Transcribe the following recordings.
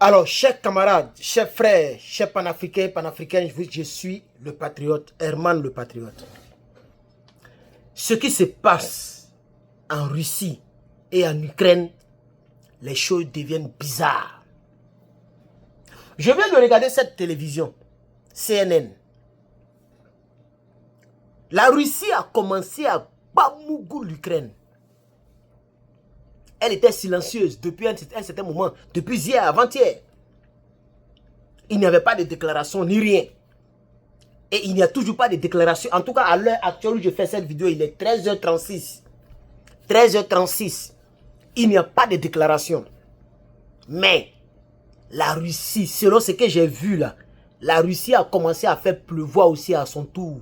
Alors, chers camarades, chers frères, chers panafricains, je suis le patriote, Herman le patriote. Ce qui se passe en Russie et en Ukraine, les choses deviennent bizarres. Je viens de regarder cette télévision, CNN. La Russie a commencé à bamougou l'Ukraine. Elle était silencieuse depuis un certain moment, depuis hier, avant-hier. Il n'y avait pas de déclaration ni rien. Et il n'y a toujours pas de déclaration. En tout cas, à l'heure actuelle où je fais cette vidéo, il est 13h36. 13h36. Il n'y a pas de déclaration. Mais la Russie, selon ce que j'ai vu là, la Russie a commencé à faire pleuvoir aussi à son tour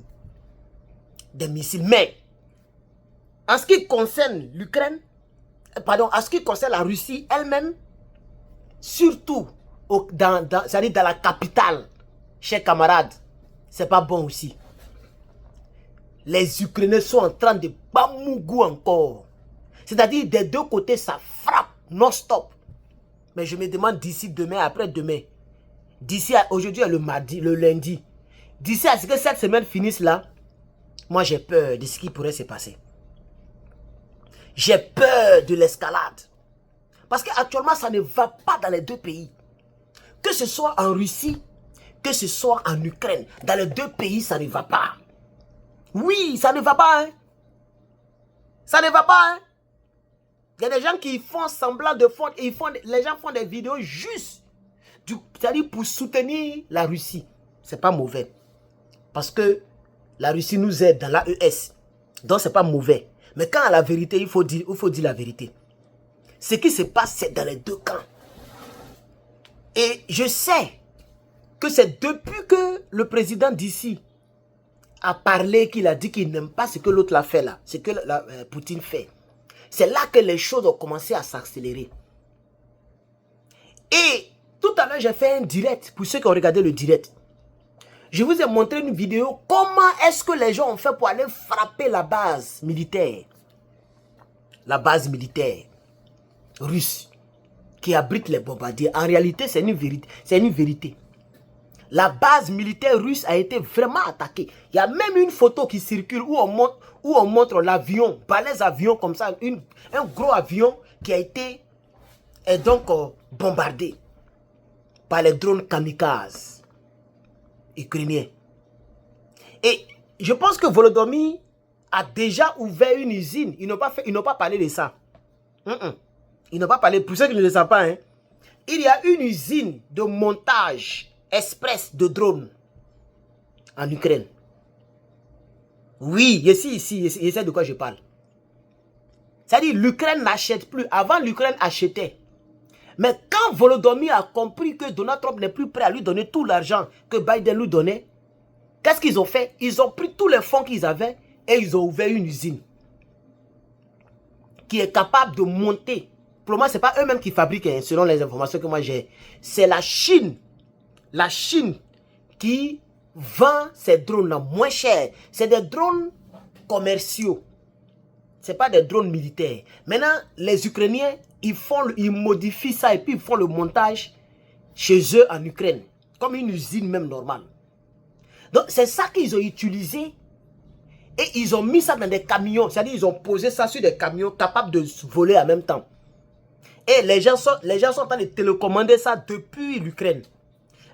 des missiles. Mais en ce qui concerne l'Ukraine, en ce qui concerne la Russie elle-même, surtout dans la capitale, chers camarades, c'est pas bon aussi. Les Ukrainiens sont en train de bamougou encore. C'est-à-dire des deux côtés, ça frappe non-stop. Mais je me demande d'ici demain, après-demain, d'ici aujourd'hui le mardi, le lundi, d'ici à ce que cette semaine finisse là, moi j'ai peur de ce qui pourrait se passer. J'ai peur de l'escalade. Parce qu'actuellement, ça ne va pas dans les deux pays. Que ce soit en Russie, que ce soit en Ukraine. Dans les deux pays, ça ne va pas. Oui, ça ne va pas. Hein. Ça ne va pas. Hein. Il y a des gens qui font semblant de fond. Les gens font des vidéos juste. C'est-à-dire pour soutenir la Russie. C'est pas mauvais. Parce que la Russie nous aide dans l'AES. Donc, c'est pas mauvais. Mais quand à la vérité, il faut dire la vérité. Ce qui se passe, c'est dans les deux camps. Et je sais que c'est depuis que le président d'ici a parlé, qu'il a dit qu'il n'aime pas ce que l'autre l'a fait là, ce que Poutine fait. C'est là que les choses ont commencé à s'accélérer. Et tout à l'heure, j'ai fait un direct, pour ceux qui ont regardé le direct. Je vous ai montré une vidéo, comment est-ce que les gens ont fait pour aller frapper la base militaire. La base militaire russe qui abrite les bombardiers. En réalité, c'est une vérité. C'est une vérité. La base militaire russe a été vraiment attaquée. Il y a même une photo qui circule où on montre l'avion, balèze avion comme ça, un gros avion qui a été bombardé par les drones kamikazes ukrainiens. Et je pense que Volodymyr a déjà ouvert une usine. Ils n'ont pas parlé de ça. Ils n'ont pas parlé, pour ceux qui ne le savent pas, hein. Il y a une usine de montage express de drones en Ukraine. Oui, ici, je sais de quoi je parle. C'est-à-dire l'Ukraine n'achète plus. Avant, l'Ukraine achetait. Mais quand Volodymyr a compris que Donald Trump n'est plus prêt à lui donner tout l'argent que Biden lui donnait, qu'est-ce qu'ils ont fait? Ils ont pris tous les fonds qu'ils avaient et ils ont ouvert une usine qui est capable de monter. Pour moi, ce n'est pas eux-mêmes qui fabriquent, hein, selon les informations que moi j'ai. C'est la Chine. La Chine qui vend ces drones-là moins cher. C'est des drones commerciaux. Ce n'est pas des drones militaires. Maintenant, les Ukrainiens, ils modifient ça et puis ils font le montage chez eux en Ukraine. Comme une usine même normale. Donc, c'est ça qu'ils ont utilisé. Et ils ont mis ça dans des camions. C'est-à-dire ils ont posé ça sur des camions capables de voler en même temps. Et les gens sont en train de télécommander ça depuis l'Ukraine.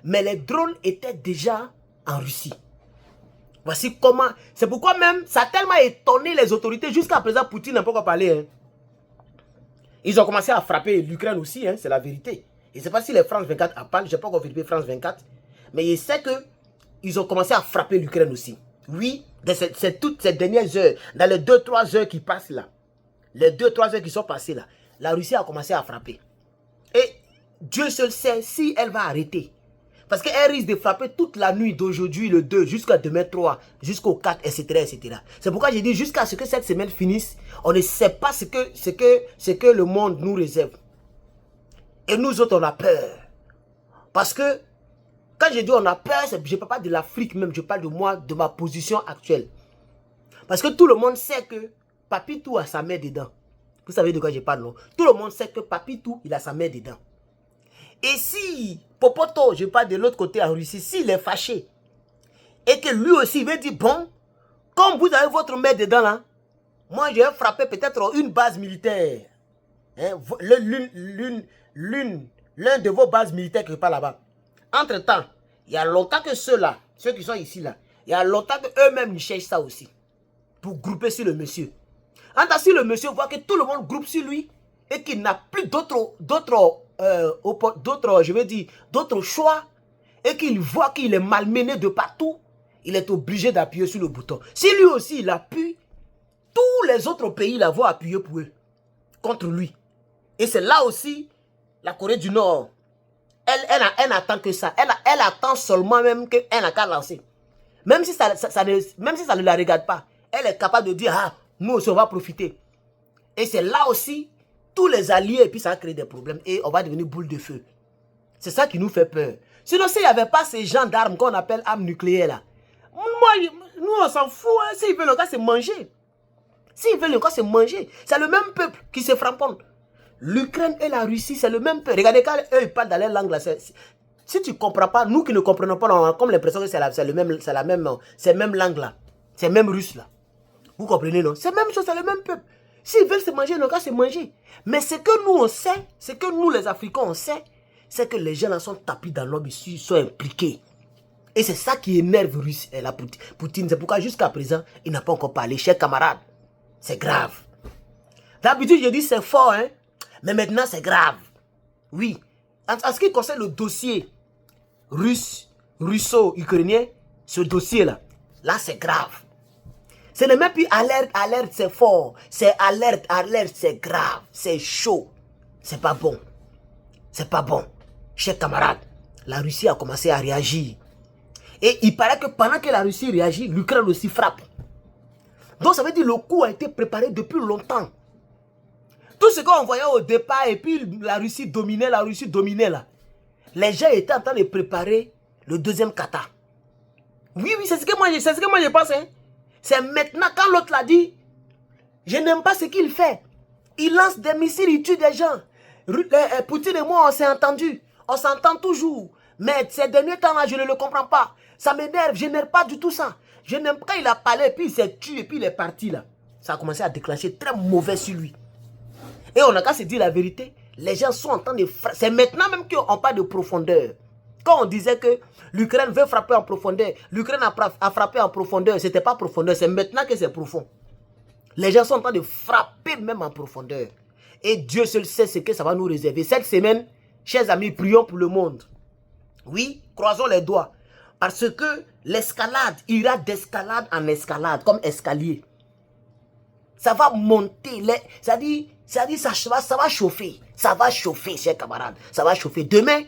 Mais les drones étaient déjà en Russie. Voici comment. C'est pourquoi même, ça a tellement étonné les autorités. Jusqu'à présent, Poutine n'a pas encore parlé. Hein. Ils ont commencé à frapper l'Ukraine aussi, hein, c'est la vérité. Je ne sais pas si les France 24 en parlent. Je n'ai pas encore vérifié France 24. Mais je sais qu'ils ont commencé à frapper l'Ukraine aussi. Oui, c'est toutes ces dernières heures. Dans les 2-3 heures qui passent là. Les 2-3 heures qui sont passées là. La Russie a commencé à frapper. Et Dieu seul sait si elle va arrêter. Parce qu'elle risque de frapper toute la nuit d'aujourd'hui, le 2, jusqu'à demain 3, jusqu'au 4, etc. etc. C'est pourquoi j'ai dit jusqu'à ce que cette semaine finisse, on ne sait pas ce que le monde nous réserve. Et nous autres, on a peur. Parce que, quand je dis on a peur, je ne parle pas de l'Afrique même, je parle de moi, de ma position actuelle. Parce que tout le monde sait que Papitou a sa main dedans. Vous savez de quoi je parle, non? Tout le monde sait que Papitou, il a sa main dedans. Et si Popoto, je parle de l'autre côté en Russie, s'il est fâché, et que lui aussi veut dire, bon, comme vous avez votre main dedans là, moi je vais frapper peut-être une base militaire. Hein, l'un de vos bases militaires qui est pas là-bas. Entre-temps, il y a longtemps que ceux-là, ceux qui sont ici là, il y a longtemps qu'eux-mêmes ils cherchent ça aussi. Pour grouper sur le monsieur. Quand si le monsieur voit que tout le monde groupe sur lui et qu'il n'a plus d'autres choix et qu'il voit qu'il est malmené de partout, il est obligé d'appuyer sur le bouton. Si lui aussi il appuie, tous les autres pays là vont appuyer pour eux, contre lui. Et c'est là aussi la Corée du Nord. Elle attend que ça. Elle attend seulement même qu'elle n'a qu'à lancer. Même si ça ne la regarde pas, elle est capable de dire, ah, nous aussi on va profiter. Et c'est là aussi, tous les alliés, et puis ça va créer des problèmes. Et on va devenir boule de feu. C'est ça qui nous fait peur. Sinon, s'il n'y avait pas ces gens d'armes qu'on appelle armes nucléaires là, nous on s'en fout. Hein. S'ils veulent encore se manger. S'ils veulent encore se manger. C'est le même peuple qui se frapponne. L'Ukraine et la Russie, c'est le même peuple. Regardez quand eux ils parlent dans leur langue là. Si tu ne comprends pas, nous qui ne comprenons pas, on a comme l'impression que c'est la même langue là. C'est même russe là. Vous comprenez, non? C'est la même chose, c'est le même peuple. S'ils veulent se manger, ils n'ont qu'à se manger. Mais ce que nous on sait, ce que nous les Africains on sait, c'est que les gens là sont tapis dans l'homme, ils sont impliqués. Et c'est ça qui énerve la Poutine. C'est pourquoi jusqu'à présent, il n'a pas encore parlé. Chers camarades, c'est grave. D'habitude, je dis c'est fort, hein. Mais maintenant, c'est grave. Oui. En ce qui concerne le dossier russo-ukrainien, ce dossier-là, là, c'est grave. Ce n'est même plus alerte, alerte, c'est fort. C'est alerte, alerte, c'est grave. C'est chaud. C'est pas bon. C'est pas bon. Chers camarades, la Russie a commencé à réagir. Et il paraît que pendant que la Russie réagit, l'Ukraine aussi frappe. Donc ça veut dire que le coup a été préparé depuis longtemps. Tout ce qu'on voyait au départ, et puis la Russie dominait là. Les gens étaient en train de préparer le deuxième kata. Oui, c'est ce que moi je pense. Hein. C'est maintenant quand l'autre l'a dit, je n'aime pas ce qu'il fait. Il lance des missiles, il tue des gens. Poutine et moi, on s'est entendu. On s'entend toujours. Mais ces derniers temps-là, je ne le comprends pas. Ça m'énerve, je n'aime pas du tout ça. Je n'aime pas, il a parlé, et puis il s'est tué, et puis il est parti là. Ça a commencé à déclencher très mauvais sur lui. Et on n'a qu'à se dire la vérité. Les gens sont en train de frapper. C'est maintenant même qu'on parle de profondeur. Quand on disait que l'Ukraine veut frapper en profondeur, l'Ukraine a frappé en profondeur, ce n'était pas profondeur, c'est maintenant que c'est profond. Les gens sont en train de frapper même en profondeur. Et Dieu seul sait ce que ça va nous réserver. Cette semaine, chers amis, prions pour le monde. Oui, croisons les doigts. Parce que l'escalade ira d'escalade en escalade, comme escalier. Ça va monter. Ça va chauffer. Ça va chauffer, chers camarades. Ça va chauffer. Demain,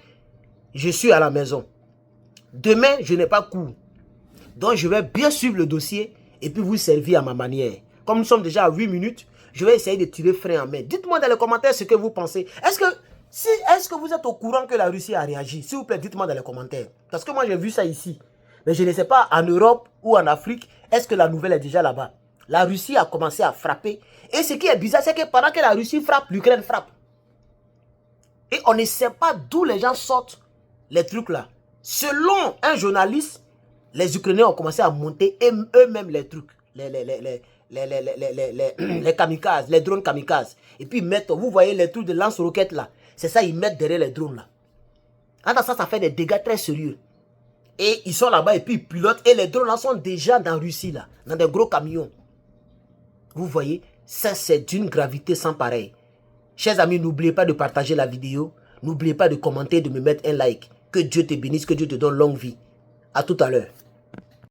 je suis à la maison. Demain, je n'ai pas cours. Donc, je vais bien suivre le dossier et puis vous servir à ma manière. Comme nous sommes déjà à 8 minutes, je vais essayer de tirer frein en main. Dites-moi dans les commentaires ce que vous pensez. Est-ce que vous êtes au courant que la Russie a réagi? S'il vous plaît, dites-moi dans les commentaires. Parce que moi, j'ai vu ça ici. Mais je ne sais pas, en Europe ou en Afrique, est-ce que la nouvelle est déjà là-bas? La Russie a commencé à frapper. Et ce qui est bizarre, c'est que pendant que la Russie frappe, l'Ukraine frappe. Et on ne sait pas d'où les gens sortent les trucs là. Selon un journaliste, les Ukrainiens ont commencé à monter eux-mêmes les trucs. Les kamikazes, les drones kamikazes. Et puis ils mettent, vous voyez les trucs de lance-roquettes là. C'est ça, ils mettent derrière les drones là. En ça fait des dégâts très sérieux. Et ils sont là-bas et puis ils pilotent. Et les drones là sont déjà dans Russie là. Dans des gros camions. Vous voyez, ça c'est d'une gravité sans pareil. Chers amis, n'oubliez pas de partager la vidéo. N'oubliez pas de commenter, de me mettre un like. Que Dieu te bénisse, que Dieu te donne longue vie. À tout à l'heure.